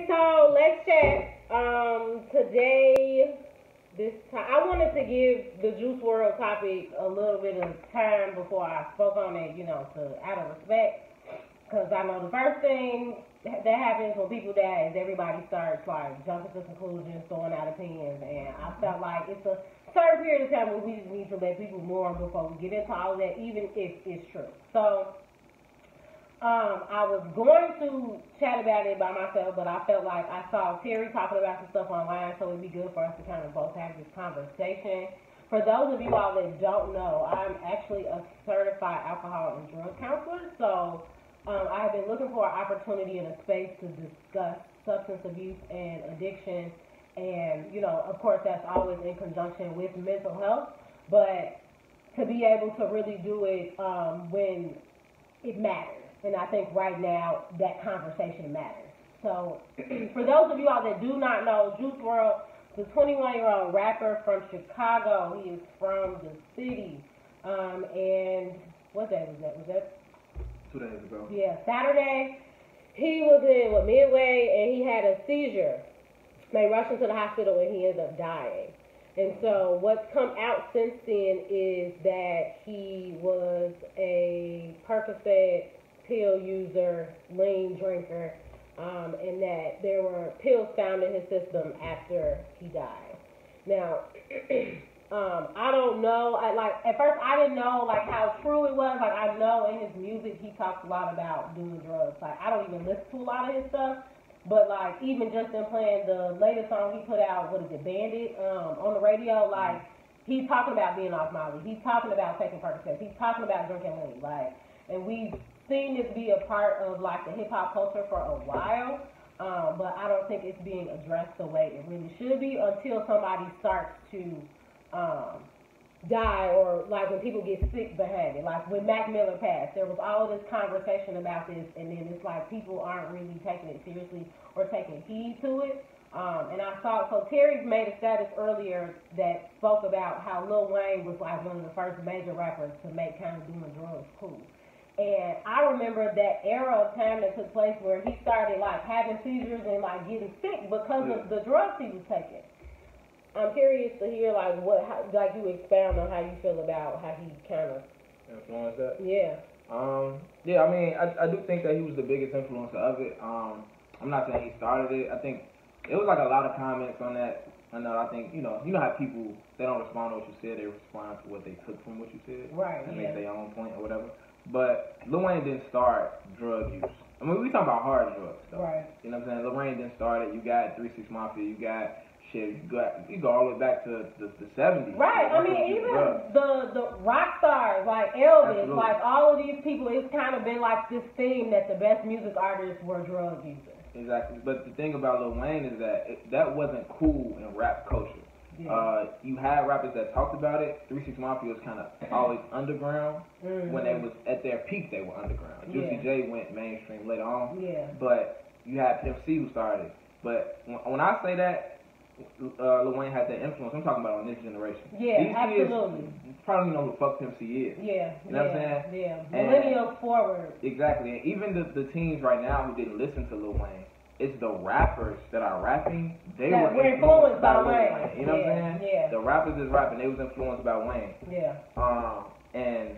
So let's chat. Today, this time, I wanted to give the Juice World topic a little bit of time before I spoke on it, to out of respect, because I know the first thing that happens when people die is everybody starts like jumping to conclusions, throwing out opinions, and I felt like it's a certain period of time where we just need to let people mourn before we get into all of that, even if it's true. So. I was going to chat about it by myself, but I felt like I saw Terry talking about some stuff online, so it'd be good for us to kind of both have this conversation. For those of you all that don't know, I'm actually a certified alcohol and drug counselor, so I have been looking for an opportunity and a space to discuss substance abuse and addiction, and, of course, that's always in conjunction with mental health, but to be able to really do it when it matters. And I think right now that conversation matters. So for those of you all that do not know, Juice World is a 21-year-old rapper from Chicago. He is from the city. And what day was that? Was that 2 days ago? Yeah, Saturday. He was in Midway and he had a seizure. They rushed him to the hospital and he ended up dying. And so what's come out since then is that he was a Percocet pill user, lean drinker, and that there were pills found in his system after he died. Now, I don't know. At first I didn't know how true it was. I know in his music he talks a lot about doing drugs. I don't even listen to a lot of his stuff, but even just in playing the latest song he put out, what is it, Bandit, on the radio, he's talking about being off Molly. He's talking about taking Percocets. He's talking about drinking lean, and we've seen this be a part of the hip hop culture for a while, but I don't think it's being addressed the way it really should be until somebody starts to die, or when people get sick behind it. When Mac Miller passed, there was all this conversation about this, and then it's people aren't really taking it seriously or taking heed to it. And I saw, so Terry made a status earlier that spoke about how Lil Wayne was one of the first major rappers to make kind of doing drugs cool. And I remember that era of time that took place where he started having seizures and getting sick because of the drugs he was taking. I'm curious to hear you expound on how you feel about how he kind of influenced that. Yeah. Yeah. I mean, I do think that he was the biggest influencer of it. I'm not saying he started it. I think it was a lot of comments on that. I think you know how people, they don't respond to what you said, they respond to what they took from what you said. Right. And make their own point or whatever. But Lil Wayne didn't start drug use. I mean, we talking about hard drugs, though. Right. You know what I'm saying? Lil Wayne didn't start it. You got 3 6 Mafia. You got shit. You go all the way back to the 70s. Right. I mean, even the rock stars like Elvis, Absolutely. All of these people, it's kind of been this theme that the best music artists were drug users. Exactly. But the thing about Lil Wayne is that that wasn't cool in rap culture. Yeah. You had rappers that talked about it. 3 6 Mafia was kind of always underground. Mm-hmm. When they was at their peak, they were underground. Juicy J went mainstream later on. Yeah. But you had Pimp C who started. But when I say that Lil Wayne had that influence, I'm talking about on this generation. Yeah, these absolutely. Kids probably know who the fuck Pimp C is. Yeah. You know what I'm saying? Yeah. Millennials forward. Exactly. And even the teens right now who didn't listen to Lil Wayne, it's the rappers that are rapping, they were influenced by Wayne. You know what I'm saying? Yeah. The rappers is rapping, they was influenced by Wayne. Yeah. And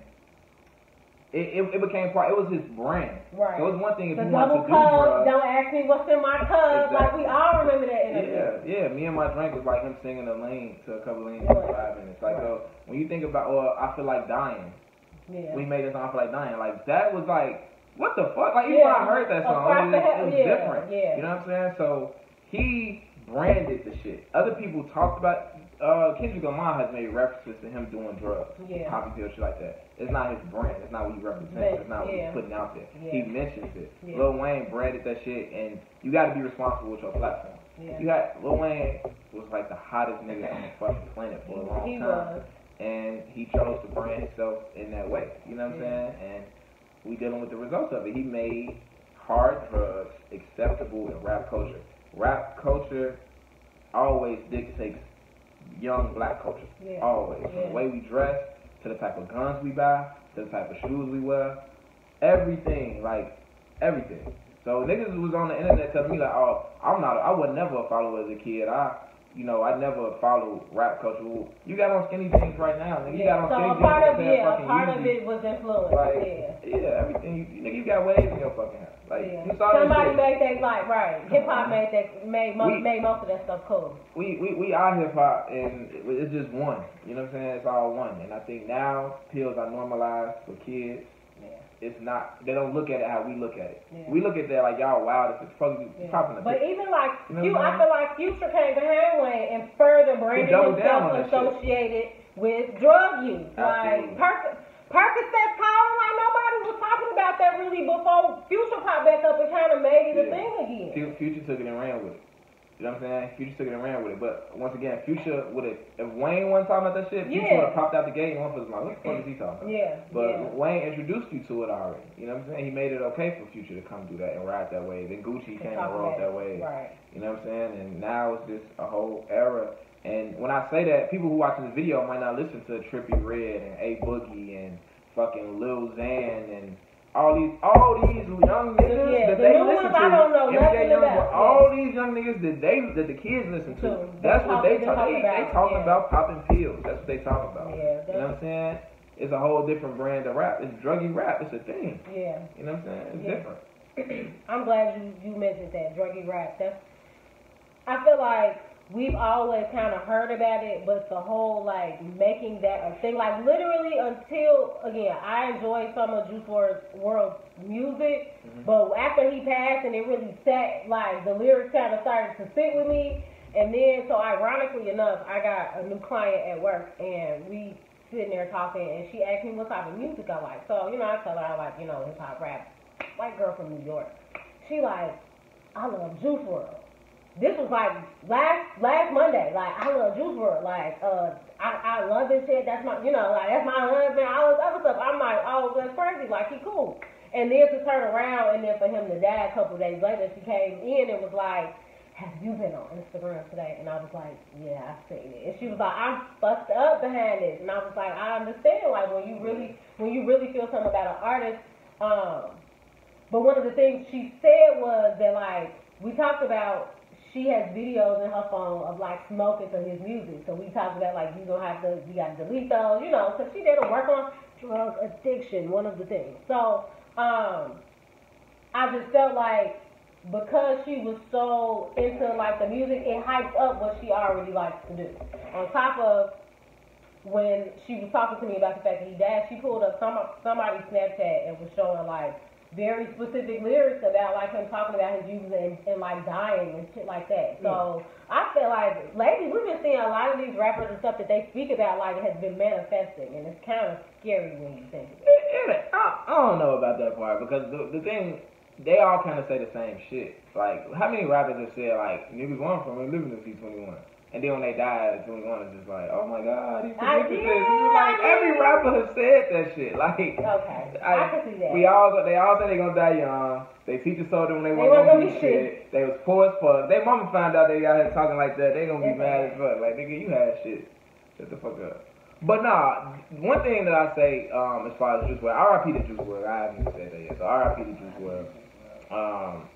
it became part, it was his brand. Right. So it was one thing if the you wanted to do drugs. Don't ask me what's in my cup. Exactly. We all remember that interview. Yeah. Me and my drink was him singing a lane to a couple of lanes for 5 minutes. So when you think about, I feel like dying. Yeah. We made a song, I feel like dying. That was what the fuck? Even when I heard that song, it was different. Yeah. You know what I'm saying? So he branded the shit. Other people talked about. Kendrick Lamar has made references to him doing drugs, poppy pills, shit like that. It's not his brand. It's not what he represents. It's not what he's putting out there. Yeah. He mentions it. Yeah. Lil Wayne branded that shit, and you got to be responsible with your platform. Yeah. Lil Wayne was the hottest nigga on the fucking planet for a long time, and he chose to brand himself in that way. You know what I'm saying? And we dealing with the results of it. He made hard drugs acceptable in rap culture. Rap culture always dictates young black culture. Yeah. Always. From the way we dress, to the type of guns we buy, to the type of shoes we wear. Everything, everything. So niggas was on the internet telling me like, oh, I was never a follower as a kid. I never followed rap culture. You got on skinny jeans right now, nigga. You got on skinny jeans. A part of it was influence. Like, yeah, everything. Nigga, you got waves in your fucking house. Like, you saw somebody made that, like, right. Hip hop made most of that stuff cool. We are hip hop, and it's just one. You know what I'm saying? It's all one. And I think now pills are normalized for kids. It's not. They don't look at it how we look at it. Yeah. We look at that like y'all wild. It's probably popping. But even like I feel like Future came behind Wayne and further branded himself associated with drug use. Absolutely. Like Percocet calling, like nobody was talking about that really before Future popped back up and kind of made it a thing again. Future took it and ran with it. You know what I'm saying? Future took it and ran with it. But once again, Future would have, if Wayne wasn't talking about that shit, Future would have popped out the gate and one was like, what the fuck is he talking about? Yeah. But Wayne introduced you to it already. You know what I'm saying? He made it okay for Future to come do that and ride that way. Then Gucci came and rode that way. Right. You know what I'm saying? And now it's just a whole era. And when I say that, people who watch this video might not listen to Trippie Redd and A Boogie and fucking Lil Xan and all these young niggas that they listen to, I don't know nothing about. All these young niggas that the kids listen to, that's what they talk about. They talking about popping pills. That's what they talk about. Yeah, you know what I'm saying? It's a whole different brand of rap. It's druggy rap. It's a thing. Yeah. You know what I'm saying? It's different. I'm glad you mentioned that druggy rap. I feel like we've always kind of heard about it, but the whole, like, making that a thing, like, literally until, again, I enjoyed some of Juice WRLD's music, but after he passed and it really sat, like, the lyrics kind of started to sit with me, and then, so ironically enough, I got a new client at work, and we sitting there talking, and she asked me what type of music I like. So, I tell her I like, hip-hop, rap, white girl from New York. She like, I love Juice WRLD. This was like last Monday. Like, I love Juice WRLD. Like, I love this shit. That's my, that's my husband. All this other stuff. I'm like, oh, that's crazy. Like, he cool. And then to turn around and then for him to die a couple of days later, she came in and was like, have you been on Instagram today? And I was like, yeah, I've seen it. And she was like, I'm fucked up behind this. And I was like, I understand. Like, when you really feel something about an artist. But one of the things she said was that, like, we talked about. She has videos in her phone of like smoking to his music. So we talked about like you gotta delete those, because she did work on drug addiction, one of the things. So I just felt like because she was so into like the music, it hyped up what she already likes to do. On top of when she was talking to me about the fact that he died, she pulled up somebody's Snapchat and was showing like very specific lyrics about like him talking about his youth and like dying and shit like that. So I feel like lately we've been seeing a lot of these rappers and stuff that they speak about like it has been manifesting, and it's kind of scary when you think about it. I don't know about that part because the thing, they all kind of say the same shit. Like, how many rappers have said like niggas want from him living to see 21? And then when they die at 21, it's just like, oh my God, he predicted this. Like, every rapper has said that shit. Like, okay, I can see that. They all say they gonna die young. They teachers told them they weren't gonna be shit. They was poor as fuck. Their mama found out they got here talking like that. They gonna be mad as fuck. Like, nigga, you had shit. Shut the fuck up. But nah, one thing that I say, as far as Juice WRLD, R.I.P. to Juice WRLD. I haven't even said that yet. So R.I.P. to Juice WRLD.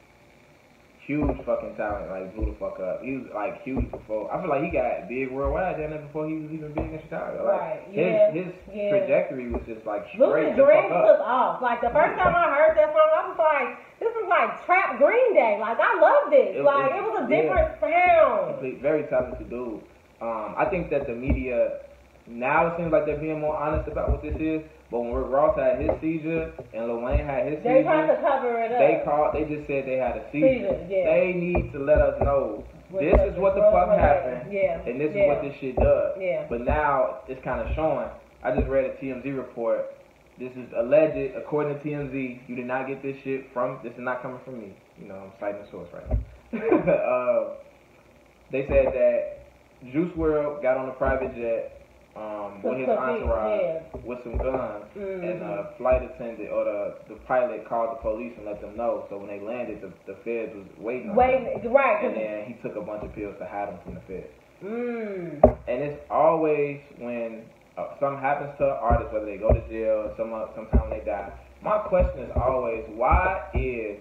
Huge fucking talent, like blew the fuck up. He was like huge before. I feel like he got big worldwide then before he was even big in Chicago. Like, his trajectory was just like straight the fuck up. Took off. Like the first time I heard that song, I was like, this is like trap Green Day. Like I loved it. It was a different sound. Very talented dude. I think that the media now it seems like they're being more honest about what this is. But when Rick Ross had his seizure and Lil Wayne had his seizure, they tried to cover it up. They just said they had a seizure. They need to let us know this is what the fuck happened, and this is what this shit does. But now it's kind of showing. I just read a TMZ report. This is alleged, according to TMZ. You did not get this shit from. This is not coming from me. I'm citing the source right now. They said that Juice WRLD got on a private jet. With his entourage with some guns, and a flight attendant or the pilot called the police and let them know. So when they landed, the feds was waiting on him. Right. And then he took a bunch of pills to hide him from the feds. And it's always when something happens to an artist, whether they go to jail or sometime when they die. My question is always, why is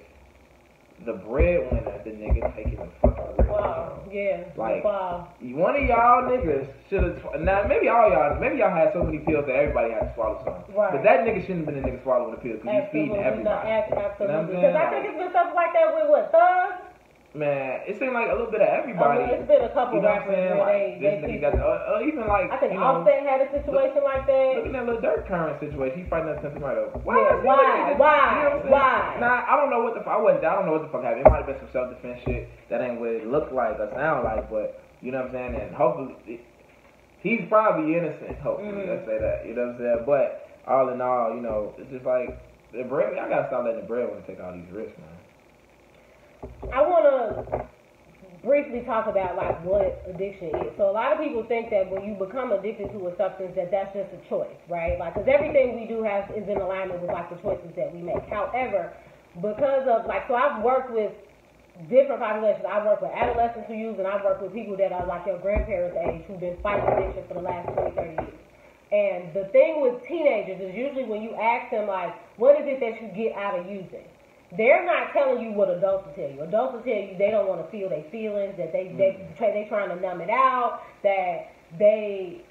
the breadwinner, the nigga taking the fucking risk. Wow, yeah. Like, one of y'all niggas should have, now maybe y'all had so many pills that everybody had to swallow some. Right. But that nigga shouldn't have been the nigga swallowing the pills because he's feeding everybody. Absolutely. Because I think it's been stuff like that with what, Thugs? Man, it seemed like a little bit of everybody. It's been a couple rappers where like, they got, even like, I think Offset had a situation like that. Look at that little Dirt Current situation. He fighting that tomato. Why? Nah, I don't know what the fuck. I don't know what the fuck happened. It might have been some self-defense shit. That ain't what it looked like or sound like. But you know what I'm saying. And hopefully, he's probably innocent. Hopefully, let's say that. You know what I'm saying. But all in all, you know, it's just like the bread. I gotta stop letting the breadwinner take all these risks, man. I want to briefly talk about like what addiction is. So a lot of people think that when you become addicted to a substance that's just a choice, right? Like, because everything we do is in alignment with like the choices that we make. However, because of like, so I've worked with different populations. I've worked with adolescents who use, and I've worked with people that are like your grandparents' age who've been fighting addiction for the last 20, 30 years. And the thing with teenagers is usually when you ask them like, what is it that you get out of using? They're not telling you what adults will tell you. Adults will tell you they don't want to feel their feelings, that they trying to numb it out, that they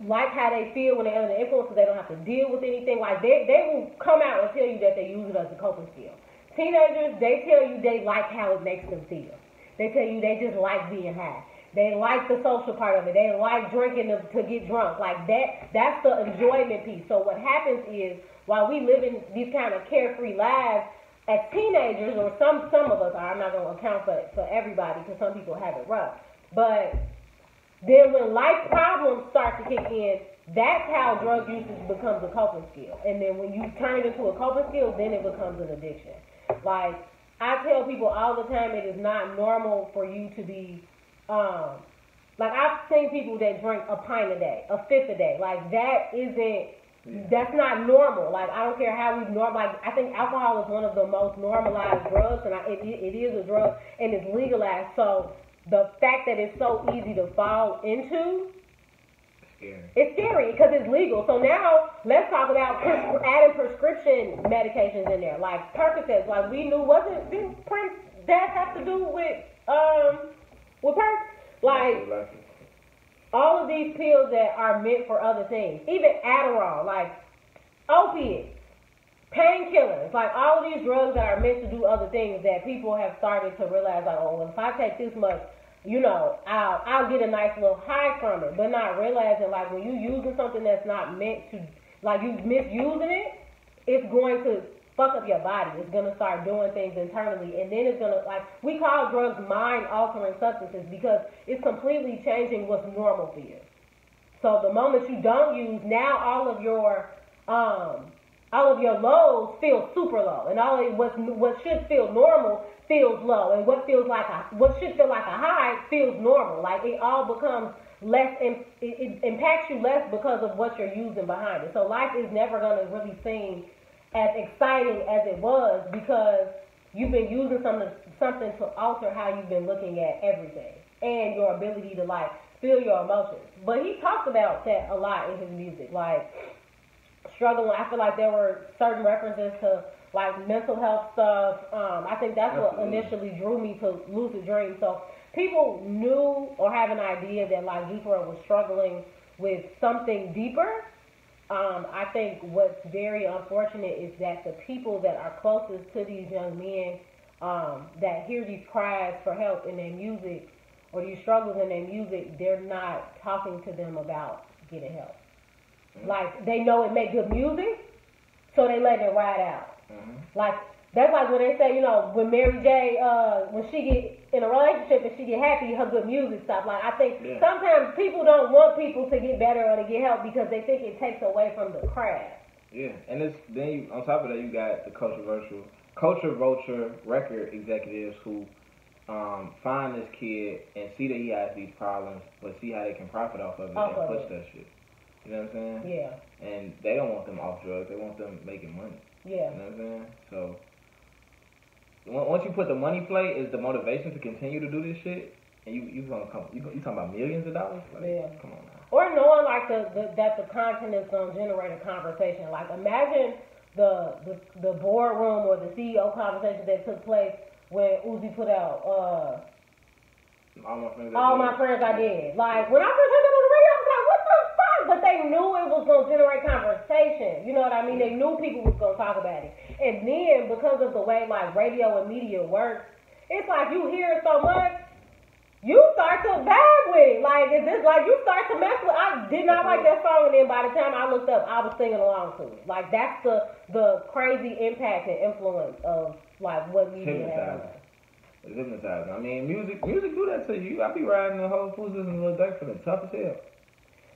like how they feel when they're under the influence, so they don't have to deal with anything. Like they will come out and tell you that they use it as a coping skill. Teenagers, they tell you they like how it makes them feel. They tell you they just like being high. They like the social part of it. They like drinking to get drunk. Like that's the enjoyment piece. So what happens is while we live in these kind of carefree lives, as teenagers, or some of us are, I'm not going to account for everybody because some people have it rough, but then when life problems start to kick in, that's how drug usage becomes a coping skill. And then when you turn it into a coping skill, then it becomes an addiction. Like, I tell people all the time, it is not normal for you to be, like I've seen people that drink a pint a day, a fifth a day. Like that isn't, that's not normal. Like, I don't care how we like, I think alcohol is one of the most normalized drugs, and it is a drug, and it's legalized. So the fact that it's so easy to fall into, it's scary because it's legal. So now let's talk about adding prescription medications in there, like Percocets. Like we knew, didn't Prince that have to do with Perc? Like. All of these pills that are meant for other things, even Adderall, like opiates, painkillers, like all of these drugs that are meant to do other things that people have started to realize, like, oh, well, if I take this much, you know, I'll get a nice little high from it, but not realizing, like, when you're using something that's not meant to, like, you misusing it, it's going to fuck up your body. It's going to start doing things internally, and then it's going to, like, we call drugs mind-altering substances because it's completely changing what's normal for you. So the moment you don't use, now all of your lows feel super low, and what should feel normal feels low, and what should feel like a high feels normal. Like, it all becomes less, it impacts you less because of what you're using behind it. So life is never going to really seem as exciting as it was because you've been using something to alter how you've been looking at everything and your ability to like feel your emotions. But he talks about that a lot in his music, like struggling. I feel like there were certain references to like mental health stuff. I think that's what initially drew me to Lucid Dream. So people knew or have an idea that like Juice WRLD was struggling with something deeper. I think what's very unfortunate is that the people that are closest to these young men that hear these cries for help in their music or these struggles in their music, they're not talking to them about getting help. Mm-hmm. Like, they know it make good music, so they let it ride out. Mm-hmm. Like, that's like when they say, you know, when Mary J, when she get in a relationship and she get happy, her good music stops. Like, I think sometimes people don't want people to get better or to get help because they think it takes away from the craft. Yeah, and on top of that, you got the Culture Vulture record executives who find this kid and see that he has these problems, but see how they can profit off of it and push that shit. You know what I'm saying? Yeah. And they don't want them off drugs. They want them making money. Yeah. You know what I'm saying? So once you put the money play is the motivation to continue to do this shit, and you talking about millions of dollars? Like, yeah. Come on now. Or knowing like that the content is gonna generate a conversation. Like, imagine the boardroom or the CEO conversation that took place when he put out? All My Friends I Did. Like, when I first heard that on the radio, I was like, what the fuck? But they knew it was going to generate conversation. You know what I mean? They knew people was going to talk about it. And then, because of the way, like, radio and media works, it's like you hear it so much, you start to vibe with it. Like, is this, like, you start to mess with. I did not like that song, and then by the time I looked up, I was singing along to it. Like, that's the crazy impact and influence of, like, what media has. It's hypnotizing. I mean, music do that to you. I be riding the whole Foods and Little Dirt for the tough as hell.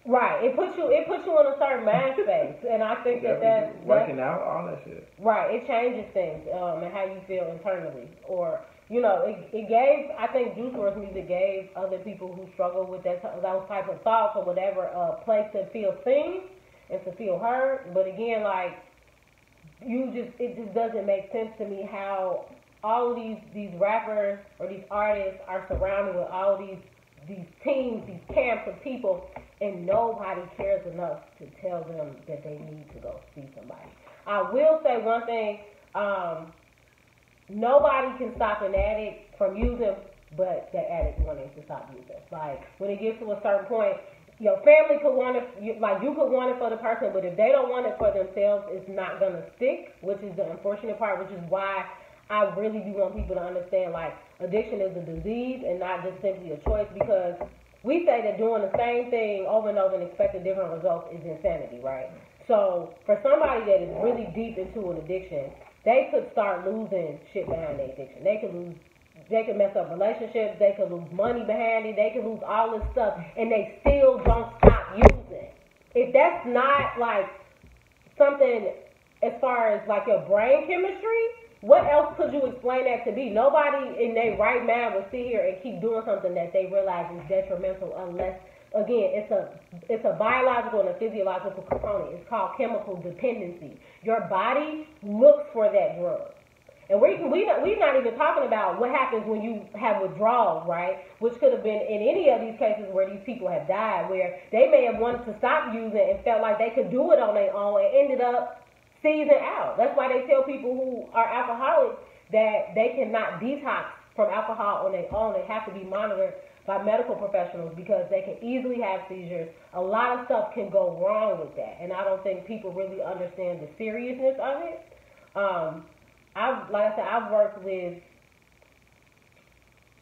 Right. It puts you in a certain mind space, and I think that's working out, all that shit. Right. It changes things, and how you feel internally, or you know, it gave. I think Juice WRLD's music gave other people who struggle with those type of thoughts or whatever a place to feel seen and to feel heard. But again, like it just doesn't make sense to me how all of these rappers or these artists are surrounded with all these teams, these camps of people, and nobody cares enough to tell them that they need to go see somebody. I will say one thing, nobody can stop an addict from using, but that addict wanting to stop using. Like, when it gets to a certain point, your family could want it, you could want it for the person, but if they don't want it for themselves, it's not going to stick, which is the unfortunate part, which is why I really do want people to understand, like, addiction is a disease and not just simply a choice, because we say that doing the same thing over and over and expecting different results is insanity, right? So for somebody that is really deep into an addiction, they could start losing shit behind their addiction. They could mess up relationships, they could lose money behind it, they could lose all this stuff, and they still don't stop using. If that's not, like, something as far as, like, your brain chemistry, what else could you explain that to be? Nobody in their right mind would sit here and keep doing something that they realize is detrimental unless, again, it's a biological and a physiological component. It's called chemical dependency. Your body looks for that drug. And we're not even talking about what happens when you have withdrawals, right? Which could have been in any of these cases where these people have died, where they may have wanted to stop using and felt like they could do it on their own and ended up season out. That's why they tell people who are alcoholics that they cannot detox from alcohol on their own. They have to be monitored by medical professionals because they can easily have seizures. A lot of stuff can go wrong with that, and I don't think people really understand the seriousness of it. I've worked with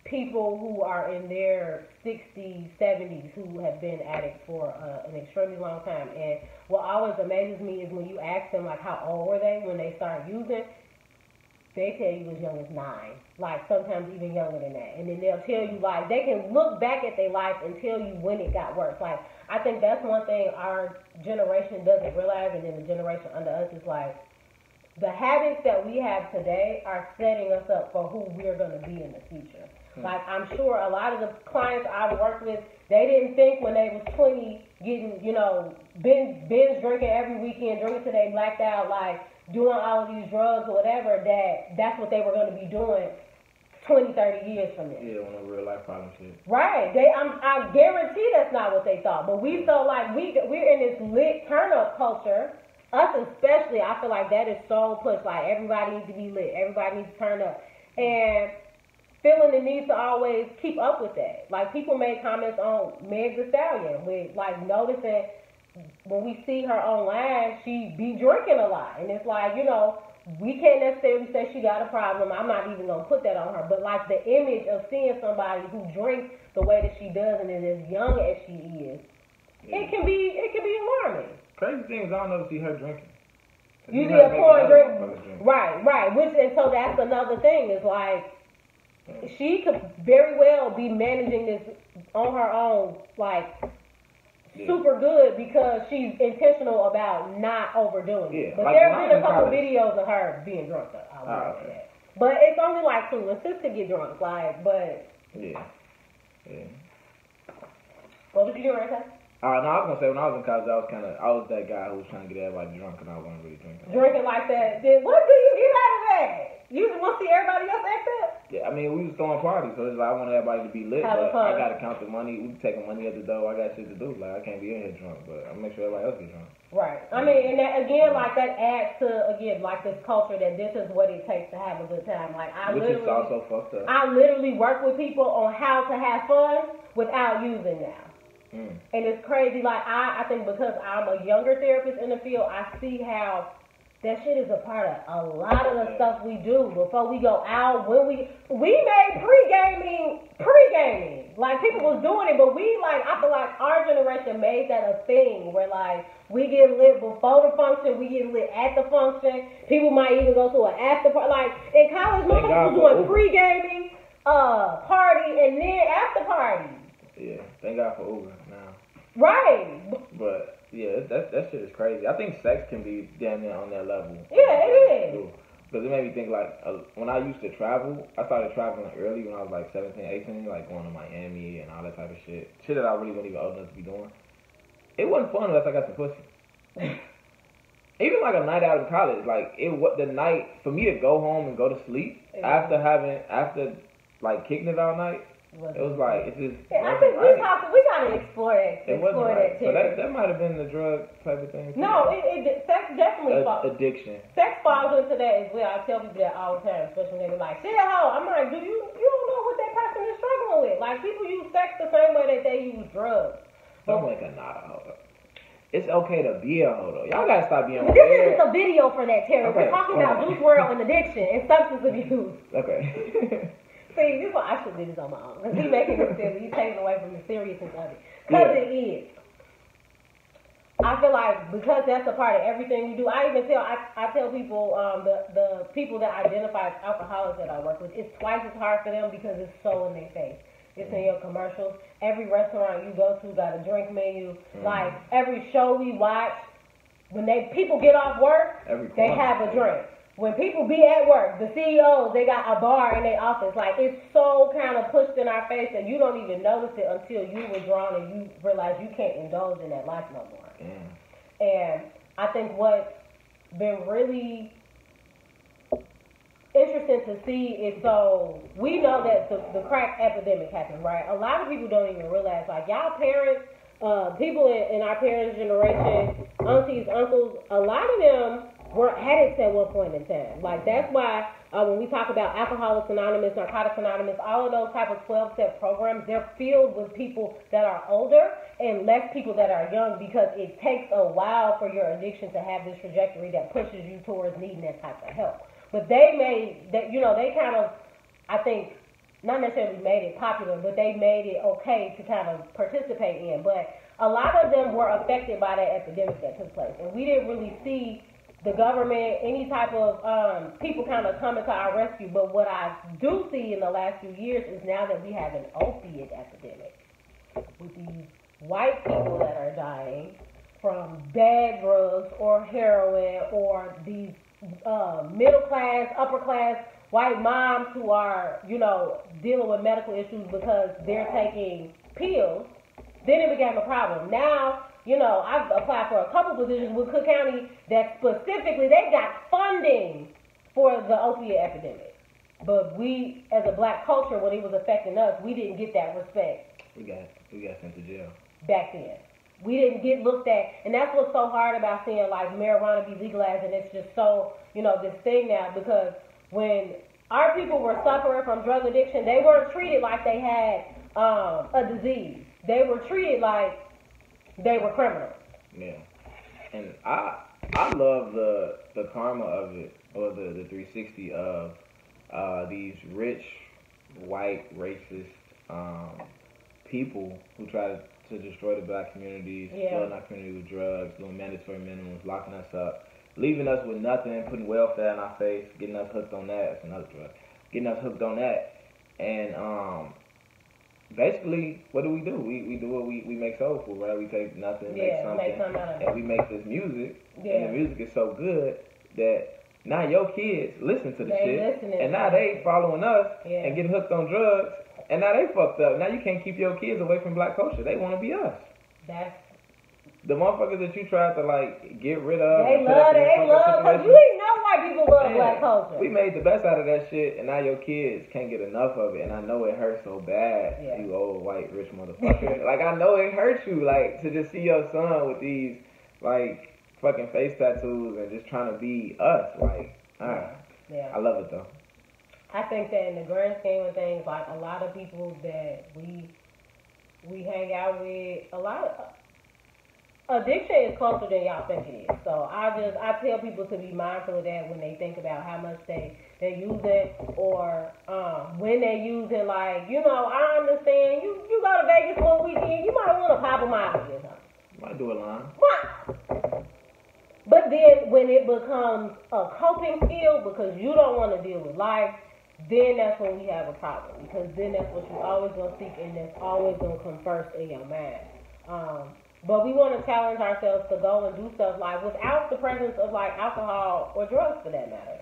people who are in their 60s, 70s who have been addicts for an extremely long time. And what always amazes me is when you ask them, like, how old were they when they started using, they tell you as young as 9. Like, sometimes even younger than that. And then they'll tell you, like, they can look back at their life and tell you when it got worse. Like, I think that's one thing our generation doesn't realize, and then the generation under us is like, the habits that we have today are setting us up for who we're going to be in the future. Like, I'm sure a lot of the clients I've worked with, they didn't think when they was 20, getting, binge drinking every weekend, drinking till they blacked out, like, doing all of these drugs or whatever, that's what they were going to be doing 20, 30 years from now. Yeah, on a real life problem shit. Right. I guarantee that's not what they thought. But we felt like we're in this lit turn-up culture. Us especially, I feel like that is so pushed. Like, everybody needs to be lit. Everybody needs to turn up. And feeling the need to always keep up with that. Like, people made comments on Meg Thee Stallion with, like, noticing when we see her online, she be drinking a lot. And it's like, we can't necessarily say she got a problem. I'm not even going to put that on her. But, like, the image of seeing somebody who drinks the way that she does and is as young as she is, it can be alarming. Crazy thing is, I don't ever see her drinking. Usually a pouring drink. Right. And so that's another thing. Is like, she could very well be managing this on her own, like, super good, because she's intentional about not overdoing it. But like, there have been a couple videos of her being drunk. I will say that. But it's only like two. My sister get drunk, like, but. Yeah. What was you doing, Ray? No, I was gonna say, when I was in college, I was that guy who was trying to get everybody drunk, and I wasn't really drinking. Drinking like that. Then what do you get out of that? You just want to see everybody else act up? Yeah, I mean, we was throwing parties, so it's like I want everybody to be lit, but I gotta count the money. We taking money at the door. I got shit to do. Like, I can't be in here drunk, but I make sure everybody else get drunk. Right. I mean, and that, again, like, that adds to, again, like, this culture that this is what it takes to have a good time. Like, which is also fucked up. I literally work with people on how to have fun without using now. And it's crazy. Like, I think because I'm a younger therapist in the field, I see how that shit is a part of a lot of the stuff we do before we go out. When we made pre-gaming. Like, people was doing it, but I feel like our generation made that a thing where, like, we get lit before the function, we get lit at the function. People might even go to an after party. Like, in college, most people doing pre-gaming, party, and then after party. Yeah, thank God for Uber now. Right. But yeah, that shit is crazy. I think sex can be damn near on that level. Yeah, it is. Because it made me think, like, when I used to travel, I started traveling early when I was like 17, 18, like going to Miami and all that type of shit. Shit that I really wasn't even old enough to be doing. It wasn't fun unless I got some pussy. Even like a night out in college, like the night for me to go home and go to sleep after like kicking it all night. It was like, it just. Yeah, I think we gotta explore that. So that might have been the drug type of thing. No, sex definitely falls. Addiction. Sex falls into that as well. I tell people that all the time, especially when they be like, "Shit, hoe." I'm like, you don't know what that person is struggling with. Like, people use sex the same way that they use drugs. Don't make a not a hoe. It's okay to be a hoe though. Y'all gotta stop being. This isn't a video for that, Terry. Okay. We're talking about Juice WRLD and addiction and substance abuse. Okay. See, this is why I should do this on my own. Because he's making it silly. He's taking away from the seriousness of it. Because it is. I feel like because that's a part of everything we do. I tell people, the people that identify as alcoholics that I work with, it's twice as hard for them because it's so in their face. It's in your commercials. Every restaurant you go to got a drink menu. Like, every show we watch, when people get off work, they have a drink. When people be at work, the CEOs, they got a bar in their office. Like, it's so kind of pushed in our face that you don't even notice it until you withdrawn and you realize you can't indulge in that life no more. And I think what's been really interesting to see is, so we know that the crack epidemic happened, right? A lot of people don't even realize, like, y'all parents, people in our parents' generation, aunties, uncles, a lot of them were addicts at one point in time. Like, that's why when we talk about Alcoholics Anonymous, Narcotics Anonymous, all of those type of 12-step programs, they're filled with people that are older and less people that are young, because it takes a while for your addiction to have this trajectory that pushes you towards needing that type of help. But they made that, they kind of, I think, not necessarily made it popular, but they made it okay to kind of participate in. But a lot of them were affected by that epidemic that took place. And we didn't really see the government, any type of people kind of coming to our rescue. But what I do see in the last few years is now that we have an opiate epidemic with these white people that are dying from bad drugs or heroin, or these middle class, upper class white moms who are, dealing with medical issues because they're taking pills. Then it became a problem. Now, I've applied for a couple positions with Cook County that specifically, they got funding for the opiate epidemic. But we, as a black culture, when it was affecting us, we didn't get that respect. We got sent to jail. Back then. We didn't get looked at. And that's what's so hard about seeing, like, marijuana be legalized, and it's just so, this thing now, because when our people were suffering from drug addiction, they weren't treated like they had a disease. They were treated like they were criminals. Yeah. And I love the karma of it, or the 360 of these rich, white, racist people who try to destroy the black communities, flooding our community with drugs, doing mandatory minimums, locking us up, leaving us with nothing, putting welfare in our face, getting us hooked on that. That's another drug. Getting us hooked on that. And basically, what do? We do what we make soul food, right? We take nothing, make something, and we make this music. Yeah. And the music is so good that now your kids listen to the shit, and now they following us and getting hooked on drugs, and now they fucked up. Now you can't keep your kids away from black culture. They want to be us. That's the motherfuckers that you tried to, like, get rid of. They love, because you didn't know white people love black culture. We made the best out of that shit, and now your kids can't get enough of it, and I know it hurts so bad, you old, white, rich motherfucker. Like, I know it hurts you, like, to just see your son with these, like, fucking face tattoos and just trying to be us. Like, yeah. I love it though. I think that in the grand scheme of things, like a lot of people that we hang out with, a lot of addiction is closer than y'all think it is. So I tell people to be mindful of that when they think about how much they use it, or when they use it. Like, you know, I understand you go to Vegas for a weekend, you might want to pop a Molly or something. Might do a line. But then when it becomes a coping skill because you don't want to deal with life, then that's when we have a problem, because then that's what you're always going to seek, and that's always going to come first in your mind. But we want to challenge ourselves to go and do stuff like without the presence of like alcohol or drugs for that matter.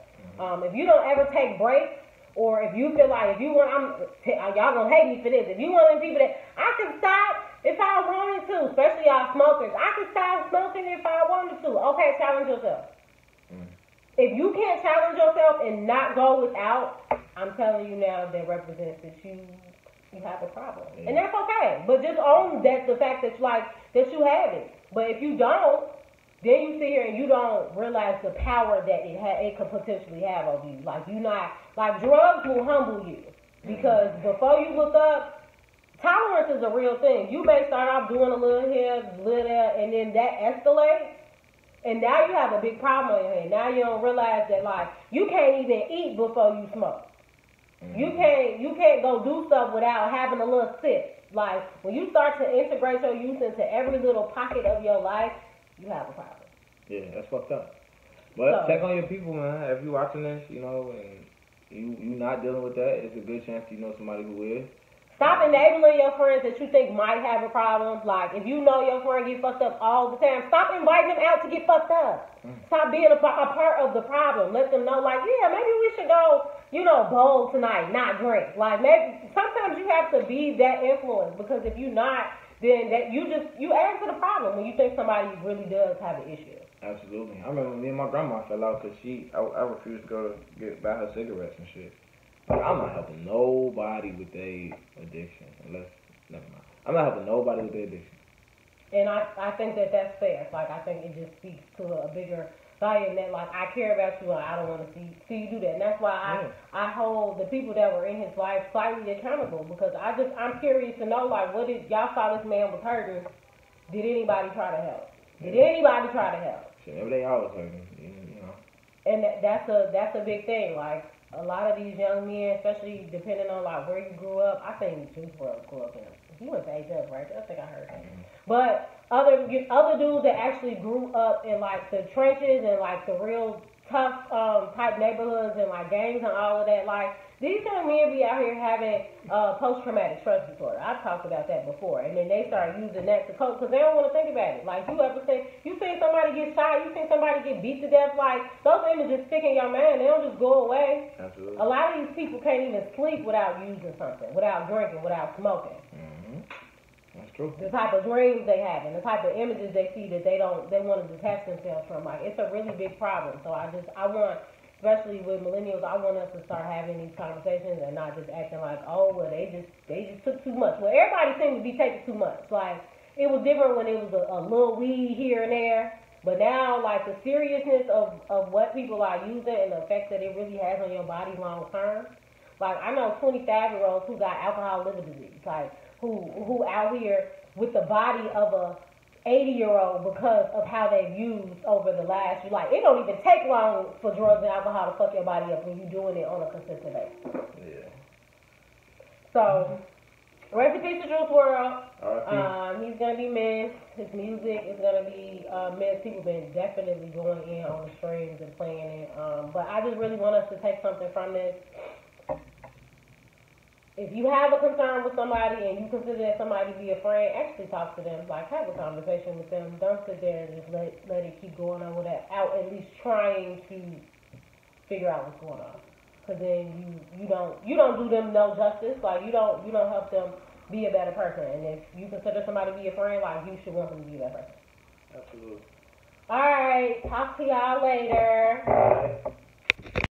If you don't ever take breaks, or if you feel like y'all gonna hate me for this. If you one of them people that I can stop if I wanted to, especially y'all smokers, I can stop smoking if I wanted to. Okay, challenge yourself. If you can't challenge yourself and not go without, I'm telling you now, that represents that you have a problem, and that's okay. But just own that the fact that that you have it. But if you don't, then you sit here and you don't realize the power that it could potentially have over you. Like, you not, like, drugs will humble you, because before you look up, tolerance is a real thing. You may start off doing a little here, a little there, and then that escalates, and now you have a big problem on your hand. Now you don't realize that, like, you can't even eat before you smoke. You can't go do stuff without having a little sip. Like, when you start to integrate your use into every little pocket of your life, you have a problem. Yeah, that's fucked up. But check on your people, man. If you're watching this, you know, and you not dealing with that, it's a good chance you know somebody who is. Stop enabling your friends that you think might have a problem. Like, if you know your friend get fucked up all the time, stop inviting them out to get fucked up. Stop being a part of the problem. Let them know, like, yeah, maybe we should go, you know, bowl tonight, not drink. Like, maybe sometimes you have to be that influence, because if you're not, then that you add to the problem when you think somebody really does have an issue. Absolutely. I remember me and my grandma fell out because I refused to go buy her cigarettes and shit. Like, I'm not helping nobody with their addiction. Never mind. I'm not helping nobody with their addiction. And I think that's fair. Like, I think it just speaks to a bigger value, that, like, I care about you and I don't want to see you do that. And that's why I hold the people that were in his life slightly accountable, because I'm curious to know, like, what did y'all saw this man was hurting? Did anybody try to help? Did anybody try to help? Shit, they always hurting, you know. And that's a big thing. Like, a lot of these young men, especially depending on, like, where you grew up, I think Juice WRLD grew up in. He went to A-Dub, right? I think I heard that. But other dudes that actually grew up in, like, the trenches and, like, the real tough type neighborhoods and, like, gangs and all of that, like, these young men be out here having post-traumatic stress disorder. I've talked about that before. And then they start using that to cope because they don't want to think about it. Like, you seen somebody get shot, you seen somebody get beat to death, like, those images stick in your mind. They don't just go away. Absolutely. A lot of these people can't even sleep without using something, without drinking, without smoking. That's true. The type of dreams they have and the type of images they see that they want to detach themselves from. Like, it's a really big problem. So I want, especially with millennials, I want us to start having these conversations and not just acting like, oh, well, they just took too much. Well, everybody seems to be taking too much. Like, it was different when it was a little weed here and there, but now, like, the seriousness of what people are using and the effects that it really has on your body long term. Like, I know 25-year-olds who got alcohol liver disease, like, who out here with the body of a 80-year-old because of how they've used over the last year. Like, it don't even take long for drugs and alcohol to fuck your body up when you're doing it on a consistent basis. Yeah. So, rest in peace to Juice WRLD. He's going to be missed. His music is going to be missed. People have been definitely going in on the streams and playing it. But I just really want us to take something from this. If you have a concern with somebody and you consider that somebody to be a friend, actually talk to them. Like, have a conversation with them. Don't sit there and just let it keep going on without at least trying to figure out what's going on. Because then you don't do them no justice. Like, you don't help them be a better person. And if you consider somebody to be a friend, like, you should want them to be that person. Absolutely. All right. Talk to y'all later. All right.